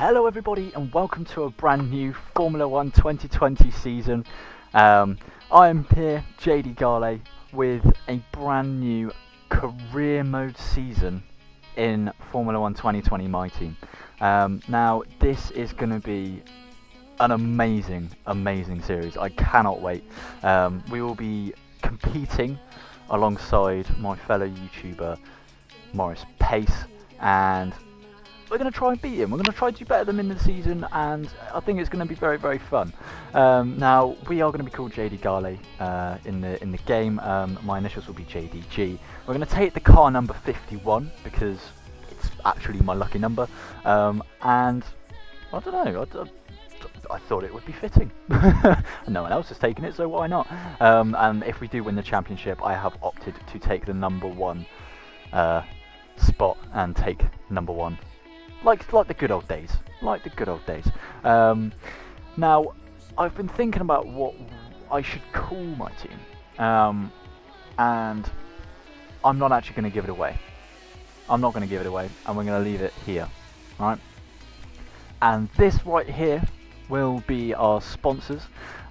Hello everybody and welcome to a brand new Formula 1 2020 season. I'm here, JD Garley, with a brand new career mode season in Formula 1 2020 My Team. Now this is going to be an amazing series. I cannot wait. We will be competing alongside my fellow YouTuber Morris Pace, and we're going to try and beat him. We're going to try to do better than him in the season, and I think it's going to be very fun. Now we are going to be called JD Garley in the game. My initials will be JDG. We're going to take the car number 51 because it's actually my lucky number, and I don't know. I thought it would be fitting. No one else has taken it, so why not? And if we do win the championship, I have opted to take the number 1 spot and take number 1. Like the good old days. Now, I've been thinking about what I should call my team. And I'm not actually going to give it away. I'm not going to give it away, and we're going to leave it here. Right? And this right here will be our sponsors.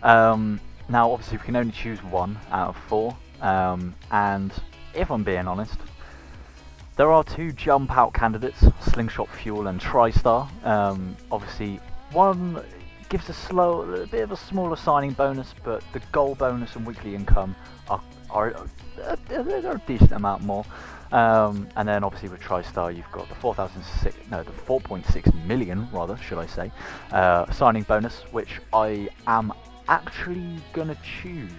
Now, obviously, we can only choose 1 out of 4. And if I'm being honest, there are 2 jump out candidates, Slingshot Fuel and TriStar. Obviously, one gives a bit of a smaller signing bonus, but the goal bonus and weekly income are a decent amount more. And then obviously with TriStar, you've got the 4.6 million, rather, should I say, signing bonus, which I am actually gonna choose.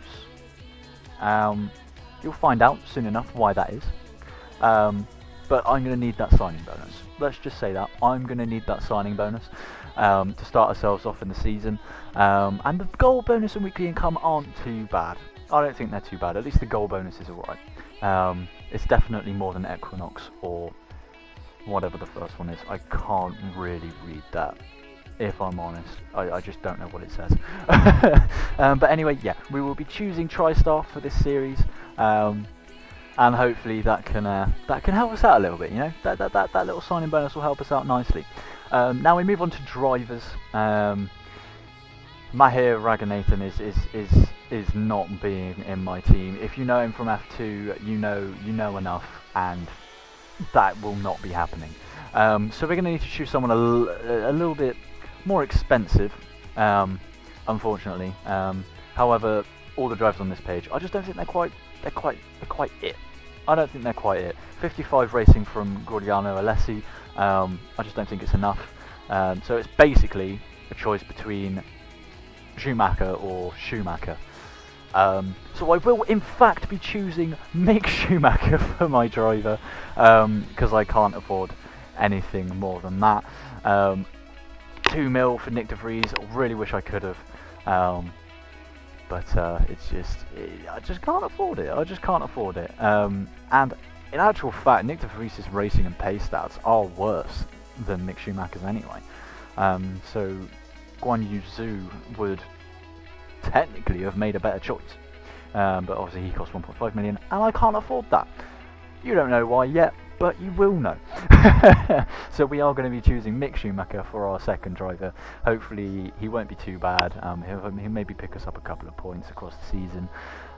You'll find out soon enough why that is. But I'm going to need that signing bonus. Let's just say that. I'm going to need that signing bonus to start ourselves off in the season. And the goal bonus and weekly income aren't too bad. I don't think they're too bad. At least the goal bonus is alright. It's definitely more than Equinox or whatever the first one is. I can't really read that, if I'm honest. I just don't know what it says. But anyway, yeah, we will be choosing TriStar for this series. And hopefully that can help us out a little bit, you know. That little signing bonus will help us out nicely. Now we move on to drivers. Mahir Raghunathan is not being in my team. If you know him from F2, you know enough, and that will not be happening. So we're going to need to choose someone a little bit more expensive, unfortunately. However, all the drivers on this page, I just don't think they're quite it. I don't think they're quite it. 55 racing from Gordiano Alessi. I just don't think it's enough. So it's basically a choice between Schumacher or Schumacher. So I will in fact be choosing Mick Schumacher for my driver, because I can't afford anything more than that. 2 mil for Nick de Vries. I really wish I could have. But I just can't afford it. And in actual fact, Nick de Vries' racing and pace stats are worse than Mick Schumacher's anyway. So Guan Yu Zhu would technically have made a better choice. But obviously he cost 1.5 million, and I can't afford that. You don't know why yet, but you will know. So we are going to be choosing Mick Schumacher for our second driver. Hopefully he won't be too bad. He'll maybe pick us up a couple of points across the season.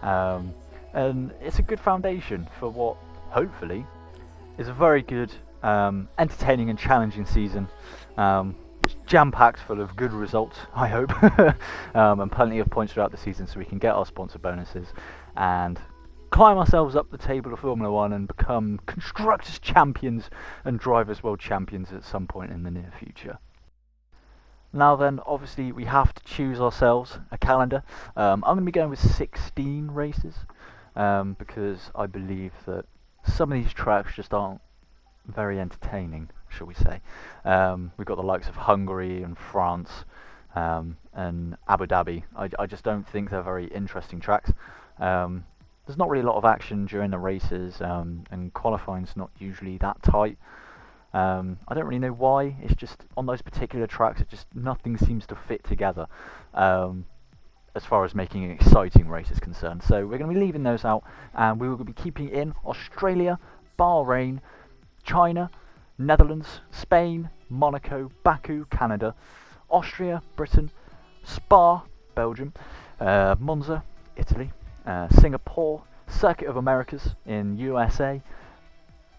And it's a good foundation for what hopefully is a very good, entertaining and challenging season. It's jam-packed full of good results, I hope. And plenty of points throughout the season so we can get our sponsor bonuses and climb ourselves up the table of Formula 1 and become Constructors Champions and Drivers World Champions at some point in the near future. Now then, obviously we have to choose ourselves a calendar. I'm going to be going with 16 races, because I believe that some of these tracks just aren't very entertaining, shall we say. We've got the likes of Hungary and France, and Abu Dhabi. I just don't think they're very interesting tracks. There's not really a lot of action during the races, and qualifying's not usually that tight. I don't really know why. It's just on those particular tracks, nothing seems to fit together as far as making an exciting race is concerned. So we're going to be leaving those out, and we will be keeping in Australia, Bahrain, China, Netherlands, Spain, Monaco, Baku, Canada, Austria, Britain, Spa, Belgium, Monza, Italy, Singapore, Circuit of Americas in USA,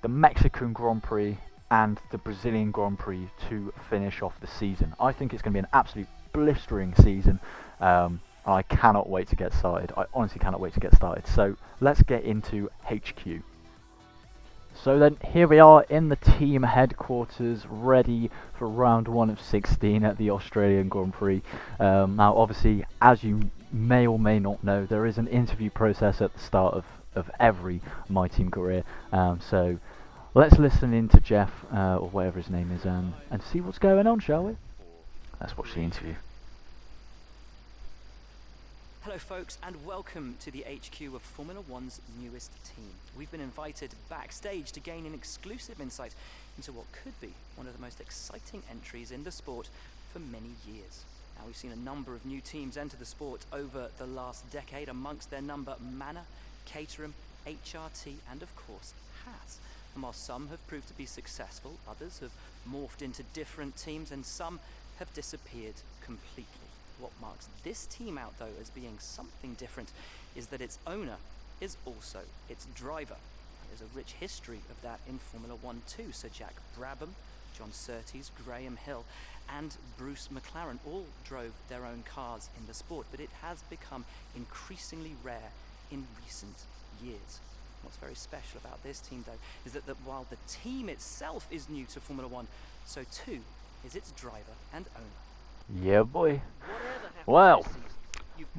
the Mexican Grand Prix, and the Brazilian Grand Prix to finish off the season. I think it's going to be an absolute blistering season. I cannot wait to get started. I honestly cannot wait to get started. So let's get into HQ. So then here we are in the team headquarters, ready for round 1 of 16 at the Australian Grand Prix. Now obviously, as you may or may not know, there is an interview process at the start of every My Team career. So let's listen in to Jeff, or whatever his name is, and see what's going on, shall we? Let's watch the interview. Hello folks, and welcome to the HQ of Formula One's newest team. We've been invited backstage to gain an exclusive insight into what could be one of the most exciting entries in the sport for many years. Now, we've seen a number of new teams enter the sport over the last decade, amongst their number Manor, Caterham, HRT and of course Haas. And while some have proved to be successful, others have morphed into different teams and some have disappeared completely. What marks this team out, though, as being something different is that its owner is also its driver. There's a rich history of that in Formula 1 too. Sir Jack Brabham, John Surtees, Graham Hill and Bruce McLaren all drove their own cars in the sport, but it has become increasingly rare in recent years. What's very special about this team, though, is that while the team itself is new to Formula 1, so too is its driver and owner. Yeah, boy. Well,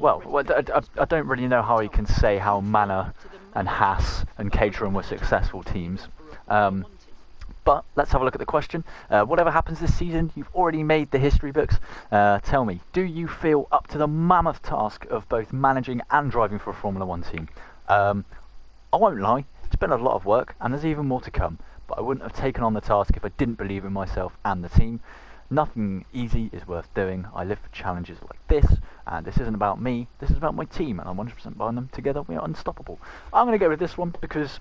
I don't really know how he can say how Manor and Haas and Caterham were successful teams. But let's have a look at the question. Whatever happens this season, you've already made the history books. Tell me, do you feel up to the mammoth task of both managing and driving for a Formula 1 team? I won't lie, it's been a lot of work and there's even more to come. But I wouldn't have taken on the task if I didn't believe in myself and the team. Nothing easy is worth doing. I live for challenges like this, and this isn't about me, this is about my team, and I'm 100% behind them. Together we are unstoppable. I'm going to go with this one because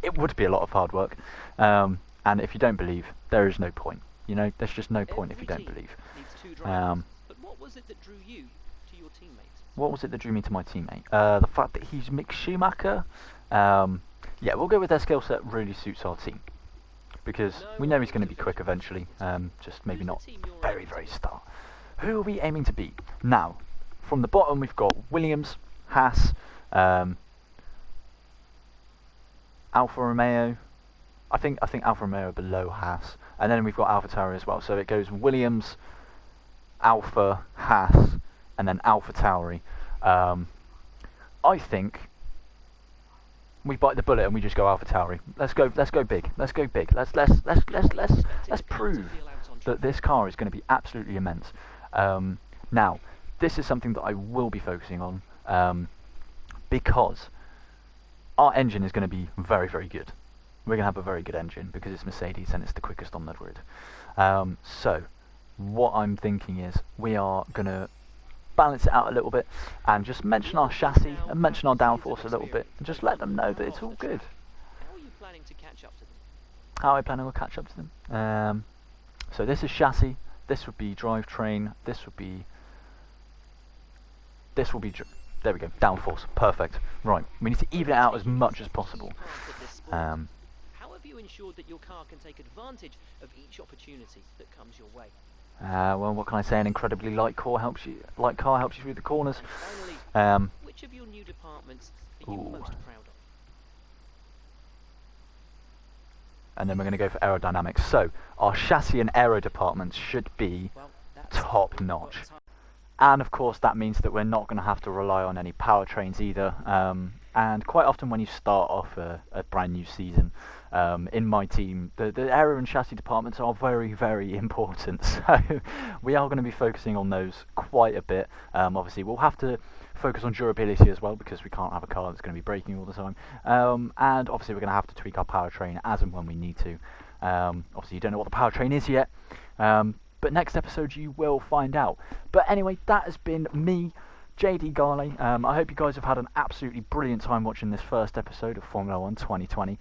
it would be a lot of hard work, and if you don't believe, there is no point. You know, there's just no point if you don't believe. But what was it that drew you to your teammate? What was it that drew me to my teammate? The fact that he's Mick Schumacher. Yeah, we'll go with their skill set really suits our team. Because we know he's going to be quick eventually, just maybe not very, very start. Who are we aiming to beat? Now, from the bottom we've got Williams, Haas, Alfa Romeo. I think Alfa Romeo are below Haas, and then we've got AlphaTauri as well. So it goes Williams, Alfa, Haas, and then AlphaTauri. I think we bite the bullet and we just go AlphaTauri. Let's go big. Let's go big. Let's prove that this car is going to be absolutely immense. Now, this is something that I will be focusing on because our engine is going to be very, very good. We're going to have a very good engine because it's Mercedes and it's the quickest on the grid. So, what I'm thinking is we are going to balance it out a little bit and just mention our chassis and mention our downforce a little bit and just let them know that it's all good. How are you planning to catch up to them? How are I planning to catch up to them? So this is chassis, this would be drivetrain, this will be there we go, downforce, perfect. Right, we need to even it out as much as possible. How have you ensured that your car can take advantage of each opportunity that comes your way? Well, what can I say? An incredibly light car helps you through the corners. Finally, which of your new departments are you most proud of? And then we're going to go for aerodynamics. So our chassis and aero departments should be top notch. And of course that means that we're not going to have to rely on any powertrains either. And quite often when you start off a brand new season, in my team, the aero and chassis departments are very, very important. So we are going to be focusing on those quite a bit. Obviously we'll have to focus on durability as well because we can't have a car that's going to be braking all the time. And obviously we're going to have to tweak our powertrain as and when we need to. Obviously you don't know what the powertrain is yet. But next episode you will find out. But anyway, that has been me, JD Garley. I hope you guys have had an absolutely brilliant time watching this first episode of Formula 1 2020.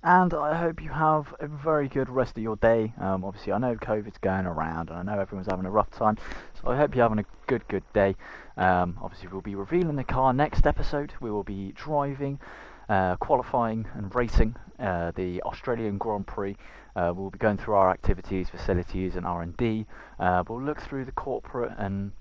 and I hope you have a very good rest of your day. Obviously, I know COVID's going around, and I know everyone's having a rough time, so I hope you're having a good day. Obviously, we'll be revealing the car next episode. We will be driving, qualifying, and racing the Australian Grand Prix. We'll be going through our activities, facilities, and R&D. We'll look through the corporate and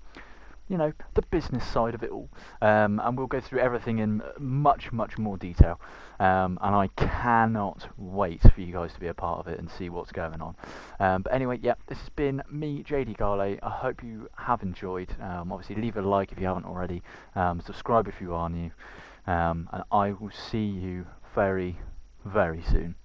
the business side of it all, and we'll go through everything in much more detail, and I cannot wait for you guys to be a part of it and see what's going on. But anyway, yeah, this has been me, JD Garley. I hope you have enjoyed. Obviously leave a like if you haven't already, subscribe if you are new, and I will see you very soon.